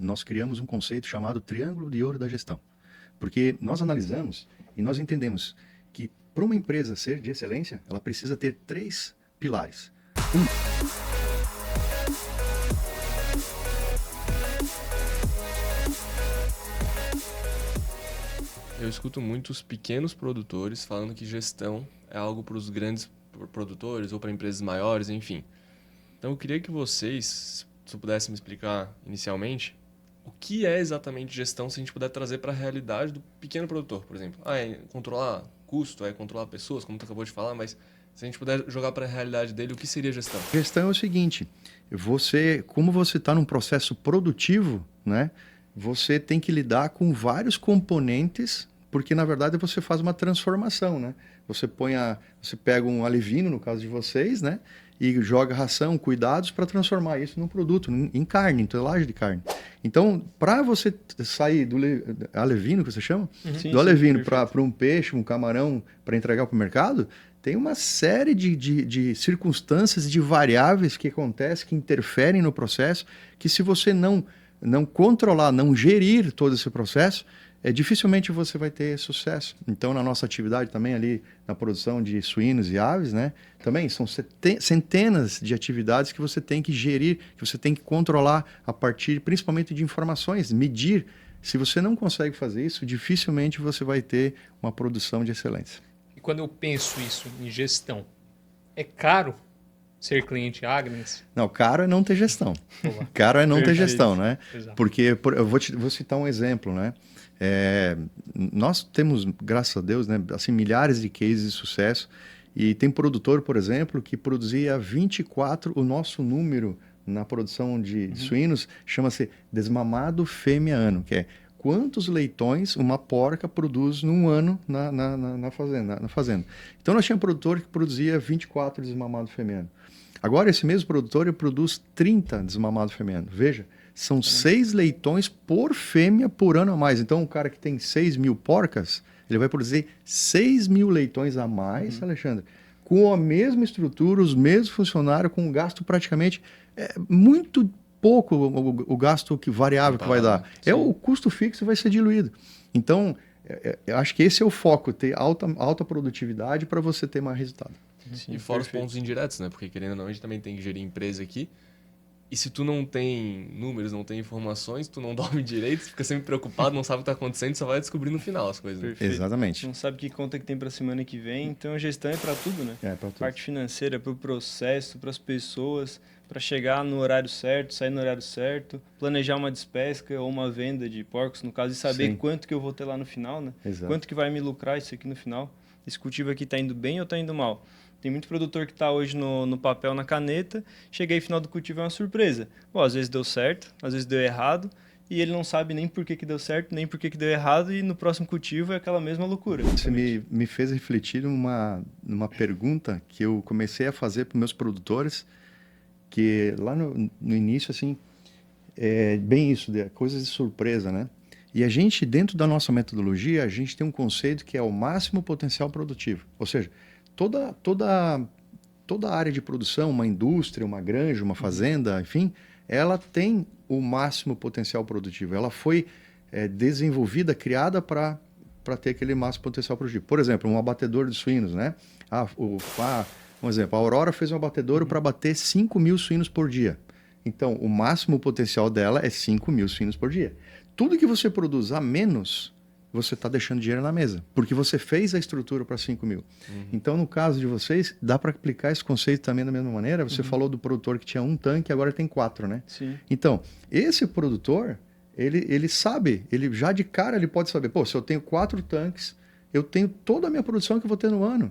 nós criamos um conceito chamado Triângulo de Ouro da Gestão. Porque nós analisamos e nós entendemos que para uma empresa ser de excelência, ela precisa ter 3 pilares. Eu escuto muitos pequenos produtores falando que gestão é algo para os grandes produtores ou para empresas maiores, enfim. Então eu queria que vocês, se eu pudesse me explicar inicialmente, o que é exatamente gestão se a gente puder trazer para a realidade do pequeno produtor, por exemplo. É controlar custo, é controlar pessoas, como tu acabou de falar, mas se a gente puder jogar para a realidade dele, o que seria gestão? Gestão é o seguinte, como você está num processo produtivo, né, você tem que lidar com vários componentes, porque na verdade você faz uma transformação, né? Você pega um alevino, no caso de vocês, né, e joga ração, cuidados para transformar isso num produto, em carne, em tonelagem de carne. Então, para você sair do alevino, que você chama? Sim, do alevino sim, para um peixe, um camarão, para entregar para o mercado, tem uma série de circunstâncias, de variáveis que acontecem, que interferem no processo, que se você não controlar, não gerir todo esse processo, dificilmente você vai ter sucesso. Então, na nossa atividade também ali, na produção de suínos e aves, né, também são centenas de atividades que você tem que gerir, que você tem que controlar a partir, principalmente, de informações, medir. Se você não consegue fazer isso, dificilmente você vai ter uma produção de excelência. E quando eu penso isso em gestão, é caro ser cliente Agnes? Não, caro é não ter gestão. Boa. Caro é não ter Perfeito. gestão, né? Exato. Porque, eu vou citar um exemplo, né? Nós temos, graças a Deus, né, assim, milhares de cases de sucesso. E tem produtor, por exemplo, que produzia 24, o nosso número na produção de suínos chama-se desmamado fêmea ano, que é quantos leitões uma porca produz num ano na fazenda. Então, nós tínhamos produtor que produzia 24 desmamados fêmea. Agora, esse mesmo produtor ele produz 30 desmamados fêmea. Veja, são 6 leitões por fêmea por ano a mais. Então, um cara que tem 6 mil porcas, ele vai produzir 6 mil leitões a mais, Alexandre, com a mesma estrutura, os mesmos funcionários, com um gasto praticamente muito pouco o gasto variável que vai dar. O custo fixo vai ser diluído. Então, eu acho que esse é o foco, ter alta produtividade para você ter mais resultado. Sim, e fora os pontos indiretos, né? Porque querendo ou não, a gente também tem que gerir empresa aqui. E se tu não tem números, não tem informações, tu não dorme direito, tu fica sempre preocupado, não sabe o que está acontecendo, só vai descobrir no final as coisas. Né? Exatamente. Não sabe que conta que tem para semana que vem, então a gestão é para tudo, né? É para tudo. Parte financeira, para o processo, para as pessoas, para chegar no horário certo, sair no horário certo, planejar uma despesca ou uma venda de porcos, no caso, e saber quanto que eu vou ter lá no final, né? Exato. Quanto que vai me lucrar isso aqui no final. Esse cultivo aqui está indo bem ou está indo mal? Tem muito produtor que está hoje no papel, na caneta, cheguei no final do cultivo é uma surpresa. Bom, às vezes deu certo, às vezes deu errado, e ele não sabe nem por que deu certo, nem por que deu errado, e no próximo cultivo é aquela mesma loucura. Você me fez refletir numa pergunta que eu comecei a fazer para meus produtores, que lá no início, assim, bem isso, coisas de surpresa, né? E a gente, dentro da nossa metodologia, a gente tem um conceito que é o máximo potencial produtivo. Ou seja, toda a área de produção, uma indústria, uma granja, uma fazenda, enfim, ela tem o máximo potencial produtivo. Ela foi desenvolvida, criada para ter aquele máximo potencial produtivo. Por exemplo, um abatedor de suínos, né? Um exemplo, a Aurora fez um abatedouro para bater 5 mil suínos por dia. Então, o máximo potencial dela é 5 mil suínos por dia. Tudo que você produz a menos, você está deixando dinheiro na mesa, porque você fez a estrutura para 5 mil. Então, no caso de vocês, dá para aplicar esse conceito também da mesma maneira? Você falou do produtor que tinha 1 tanque, agora tem 4, né? Sim. Então, esse produtor, ele sabe, ele já de cara ele pode saber, se eu tenho 4 tanques, eu tenho toda a minha produção que eu vou ter no ano.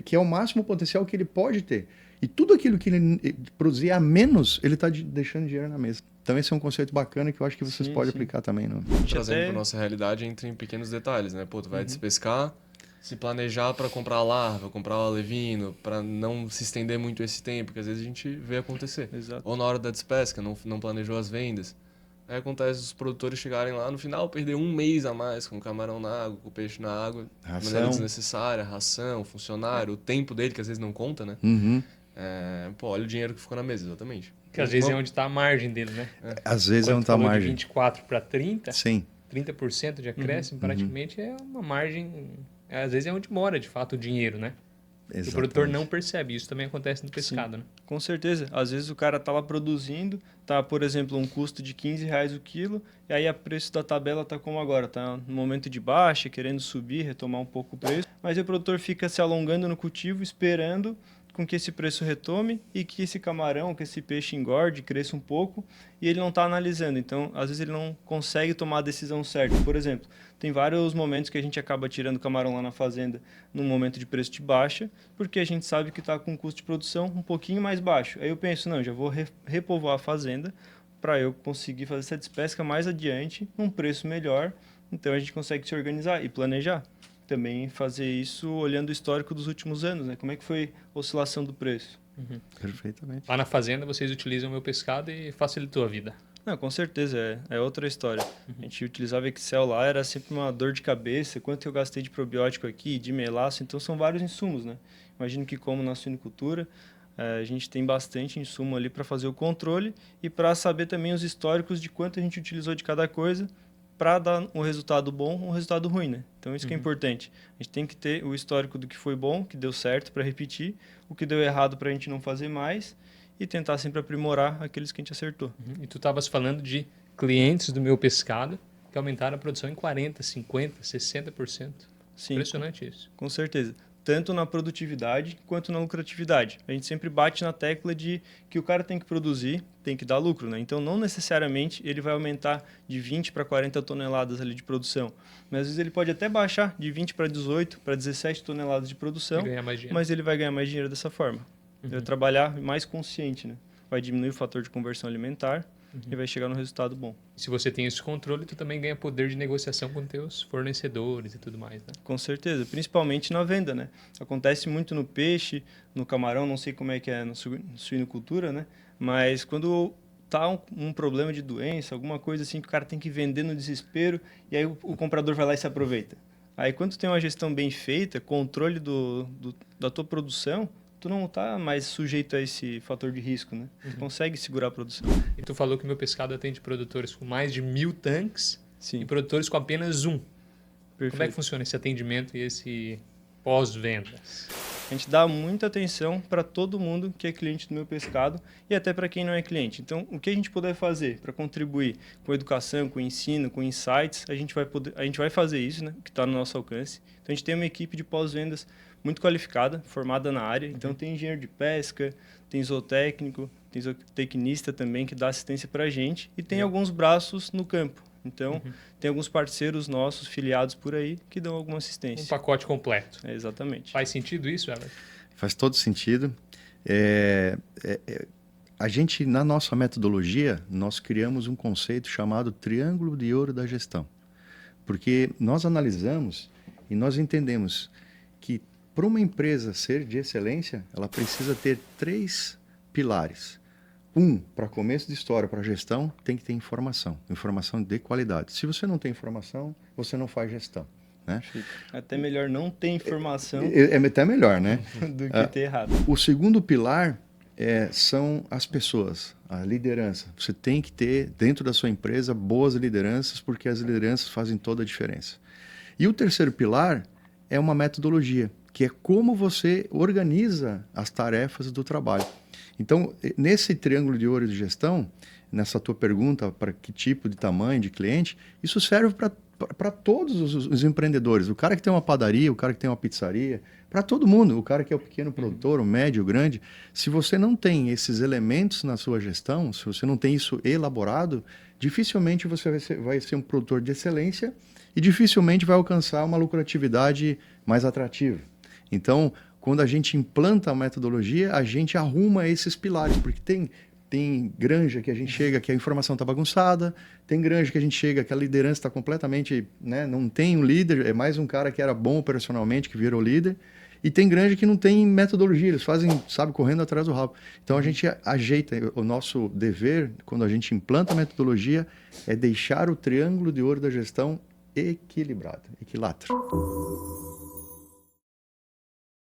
Que é o máximo potencial que ele pode ter. E tudo aquilo que ele produzir a menos, ele está deixando dinheiro na mesa. Então esse é um conceito bacana que eu acho que vocês podem aplicar também. Não? Trazendo para nossa realidade, entra em pequenos detalhes, né? Tu vai despescar, se planejar para comprar a larva, comprar o alevino, para não se estender muito esse tempo, que às vezes a gente vê acontecer. Exato. Ou na hora da despesca, não planejou as vendas. Aí acontece os produtores chegarem lá no final, perder 1 mês a mais com o camarão na água, com o peixe na água, de maneira desnecessária, ração, funcionário, o tempo dele, que às vezes não conta, né? Olha o dinheiro que ficou na mesa, exatamente. Que às vezes é onde está a margem dele, né? Às vezes é Quando onde está a falou de margem. 24 para 30, Sim. 30% de acréscimo, praticamente é uma margem... Às vezes é onde mora, de fato, o dinheiro, né? O produtor não percebe. Isso também acontece no pescado, né? Com certeza. Às vezes o cara tá lá produzindo, tá, por exemplo, um custo de R$ 15 o quilo, e aí o preço da tabela tá como agora, tá no momento de baixa, querendo subir, retomar um pouco o preço, mas o produtor fica se alongando no cultivo, esperando com que esse preço retome e que esse camarão, que esse peixe engorde, cresça um pouco, e ele não está analisando. Então, às vezes ele não consegue tomar a decisão certa. Por exemplo, tem vários momentos que a gente acaba tirando camarão lá na fazenda num momento de preço de baixa, porque a gente sabe que está com um custo de produção um pouquinho mais baixo. Aí eu penso, não, já vou repovoar a fazenda para eu conseguir fazer essa despesca mais adiante, num preço melhor. Então a gente consegue se organizar e planejar. Também fazer isso olhando o histórico dos últimos anos, né? Como é que foi a oscilação do preço? Perfeitamente. Lá na fazenda vocês utilizam o meu pescado e facilitou a vida. Não, com certeza, é outra história. A gente utilizava Excel lá, era sempre uma dor de cabeça, quanto eu gastei de probiótico aqui, de melaço, então são vários insumos, né? Imagino que como na suinicultura, a gente tem bastante insumo ali para fazer o controle e para saber também os históricos de quanto a gente utilizou de cada coisa, para dar um resultado bom ou um resultado ruim, né? Então isso que é importante. A gente tem que ter o histórico do que foi bom, que deu certo para repetir, o que deu errado para a gente não fazer mais e tentar sempre aprimorar aqueles que a gente acertou. E tu estavas falando de clientes do meu pescado que aumentaram a produção em 40%, 50%, 60%. Sim, Impressionante isso. com certeza. Tanto na produtividade quanto na lucratividade. A gente sempre bate na tecla de que o cara tem que produzir, tem que dar lucro, né? Então, não necessariamente ele vai aumentar de 20 para 40 toneladas ali de produção. Mas, às vezes, ele pode até baixar de 20 para 18, para 17 toneladas de produção, mas ele vai ganhar mais dinheiro dessa forma. Ele vai trabalhar mais consciente, né? Vai diminuir o fator de conversão alimentar e vai chegar no resultado bom. Se você tem esse controle, tu também ganha poder de negociação com teus fornecedores e tudo mais, né? Com certeza, principalmente na venda, né? Acontece muito no peixe, no camarão, não sei como é que é na suinocultura, né? Mas quando tá um problema de doença, alguma coisa assim que o cara tem que vender no desespero e aí o comprador vai lá e se aproveita. Aí quando tu tem uma gestão bem feita, controle da tua produção, tu não tá mais sujeito a esse fator de risco, né? Tu consegue segurar a produção. E tu falou que o meu pescado atende produtores com mais de 1.000 tanques Sim. e produtores com apenas um. Perfeito. Como é que funciona esse atendimento e esse pós-vendas? A gente dá muita atenção para todo mundo que é cliente do meu pescado e até para quem não é cliente. Então, o que a gente puder fazer para contribuir com educação, com ensino, com insights, a gente vai fazer isso, né? Que está no nosso alcance. Então, a gente tem uma equipe de pós-vendas muito qualificada, formada na área. Então, tem engenheiro de pesca, tem zootécnico, tem zootecnista também que dá assistência para a gente e tem alguns braços no campo. Então, tem alguns parceiros nossos, filiados por aí, que dão alguma assistência. Um pacote completo. Exatamente. Faz sentido isso, Everton? Faz todo sentido. A gente, na nossa metodologia, nós criamos um conceito chamado Triângulo de Ouro da Gestão. Porque nós analisamos e nós entendemos que para uma empresa ser de excelência, ela precisa ter 3 pilares. Para começo de história, para gestão, tem que ter informação de qualidade. Se você não tem informação, você não faz gestão, né? Até melhor não ter informação É até melhor, né? do que ter errado. O segundo pilar são as pessoas, a liderança. Você tem que ter, dentro da sua empresa, boas lideranças, porque as lideranças fazem toda a diferença. E o terceiro pilar é uma metodologia, que é como você organiza as tarefas do trabalho. Então, nesse triângulo de ouro de gestão, nessa tua pergunta para que tipo de tamanho de cliente, isso serve para todos os empreendedores. O cara que tem uma padaria, o cara que tem uma pizzaria, para todo mundo. O cara que é o pequeno produtor, o médio, o grande. Se você não tem esses elementos na sua gestão, se você não tem isso elaborado, dificilmente você vai ser um produtor de excelência e dificilmente vai alcançar uma lucratividade mais atrativa. Então, quando a gente implanta a metodologia, a gente arruma esses pilares, porque tem granja que a gente chega que a informação está bagunçada, tem granja que a gente chega que a liderança está completamente, né, não tem um líder, é mais um cara que era bom operacionalmente que virou líder, e tem granja que não tem metodologia, eles fazem, sabe, correndo atrás do rabo. Então a gente ajeita, o nosso dever, quando a gente implanta a metodologia, é deixar o triângulo de ouro da gestão equilibrado, equilátero.